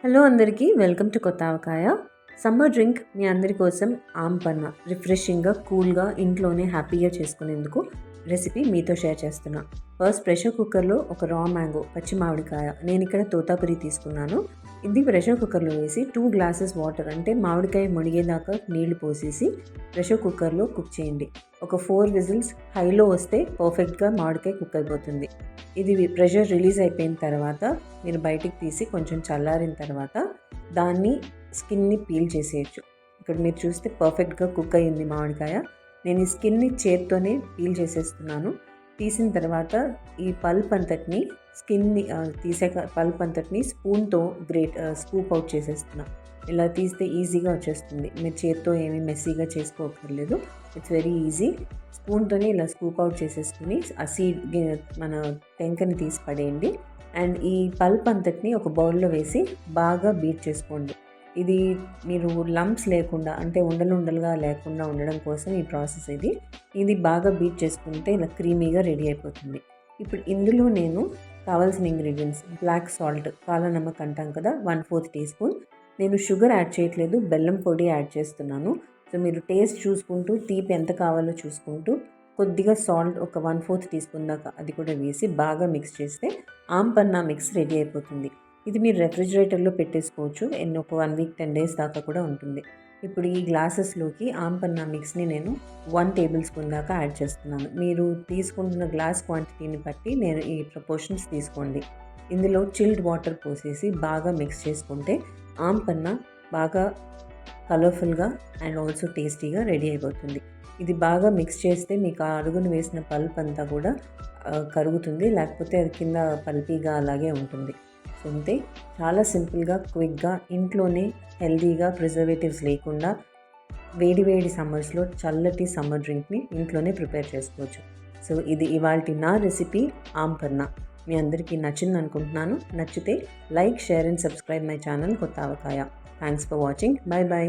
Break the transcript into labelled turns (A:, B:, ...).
A: Hello అందరికీ welcome to కొత్త ఆవకాయ. Summer drink మీ అందరి కోసం ఆంపన్న రిఫ్రెషింగ్గా కూల్గా ఇంట్లోనే హ్యాపీగా చేసుకునేందుకు రెసిపీ మీతో షేర్ చేస్తున్నా. ఫస్ట్ ప్రెషర్ కుక్కర్లో ఒక రా మ్యాంగో పచ్చి మామిడికాయ, నేను ఇక్కడ తోతాపురి తీసుకున్నాను. ఇది ప్రెషర్ కుక్కర్లో వేసి 2 గ్లాసెస్ వాటర్, అంటే మామిడికాయ మునిగేదాకా నీళ్లు పోసేసి ప్రెషర్ కుక్కర్లో కుక్ చేయండి. ఒక 4 విజిల్స్ హైలో వస్తే పర్ఫెక్ట్గా మామిడికాయ కుక్ అయిపోతుంది. ఇది ప్రెషర్ రిలీజ్ అయిపోయిన తర్వాత మీరు బయటికి తీసి కొంచెం చల్లారిన తర్వాత దాన్ని స్కిన్ని పీల్ చేసేయచ్చు. ఇక్కడ మీరు చూస్తే పర్ఫెక్ట్గా కుక్ అయ్యింది మామిడికాయ. నేను ఈ స్కిన్ని చేత్తోనే పీల్ చేసేస్తున్నాను. తీసిన తర్వాత ఈ పల్ప్ అంతటిని స్కిన్ని తీసాక పల్ప్ అంతటిని స్పూన్తో స్కూప్ అవుట్ చేసేస్తున్నాను. ఇలా తీస్తే ఈజీగా వచ్చేస్తుంది. మీరు చేత్తో ఏమీ మెస్సీగా చేసుకోకర్లేదు. It's very easy. స్పూన్తోనే ఇలా స్కూప్ అవుట్ చేసేసుకుని ఆ సీడ్ మన టెంకని తీసి పడేయండి. అండ్ ఈ పల్ప్ అంతటిని ఒక బౌల్లో వేసి బాగా బీట్ చేసుకోండి. ఇది మీరు లంప్స్ లేకుండా, అంటే ఉండలుగా లేకుండా ఉండడం కోసం ఈ ప్రాసెస్. ఇది బాగా బీట్ చేసుకుంటే ఇలా క్రీమీగా రెడీ అయిపోతుంది. ఇప్పుడు ఇందులో నేను కావాల్సిన ఇంగ్రీడియంట్స్: బ్లాక్ సాల్ట్, కాల నమక్ అంటాం కదా, 1/4 టీ స్పూన్. నేను షుగర్ యాడ్ చేయట్లేదు, బెల్లం పొడి యాడ్ చేస్తున్నాను. సో మీరు టేస్ట్ చూసుకుంటూ, తీపి ఎంత కావాలో చూసుకుంటూ కొద్దిగా సాల్ట్ ఒక 1/4 టీ స్పూన్ దాకా అది కూడా వేసి బాగా మిక్స్ చేస్తే ఆంపన్నా మిక్స్ రెడీ అయిపోతుంది. ఇది మీరు రెఫ్రిజిరేటర్లో పెట్టేసుకోవచ్చు. ఒక 1 వీక్ 10 డేస్ దాకా కూడా ఉంటుంది. ఇప్పుడు ఈ గ్లాసెస్లోకి ఆంపన్నా మిక్స్ని నేను 1 టేబుల్ స్పూన్ దాకా యాడ్ చేస్తున్నాను. మీరు తీసుకుంటున్న గ్లాస్ క్వాంటిటీని బట్టి నేను ఈ ప్రపోర్షన్స్ తీసుకోండి. ఇందులో చిల్డ్ వాటర్ పోసేసి బాగా మిక్స్ చేసుకుంటే ఆంపన్నా బాగా కలర్ఫుల్గా అండ్ ఆల్సో టేస్టీగా రెడీ అయిపోతుంది. ఇది బాగా మిక్స్ చేస్తే మీకు ఆ అడుగును వేసిన పల్ప్ అంతా కూడా కరుగుతుంది, లేకపోతే అది కింద పల్పీగా అలాగే ఉంటుంది. సో అంతే, చాలా సింపుల్గా క్విక్గా ఇంట్లోనే హెల్దీగా ప్రిజర్వేటివ్స్ లేకుండా వేడి సమ్మర్స్లో చల్లటి సమ్మర్ డ్రింక్ని ఇంట్లోనే ప్రిపేర్ చేసుకోవచ్చు. సో ఇది ఇవాల్టి నా రెసిపీ ఆంపన్నా. మీ అందరికీ నచ్చింది అనుకుంటున్నాను. నచ్చితే like, share and subscribe my channel Kotha Avakaya. Thanks for watching. By.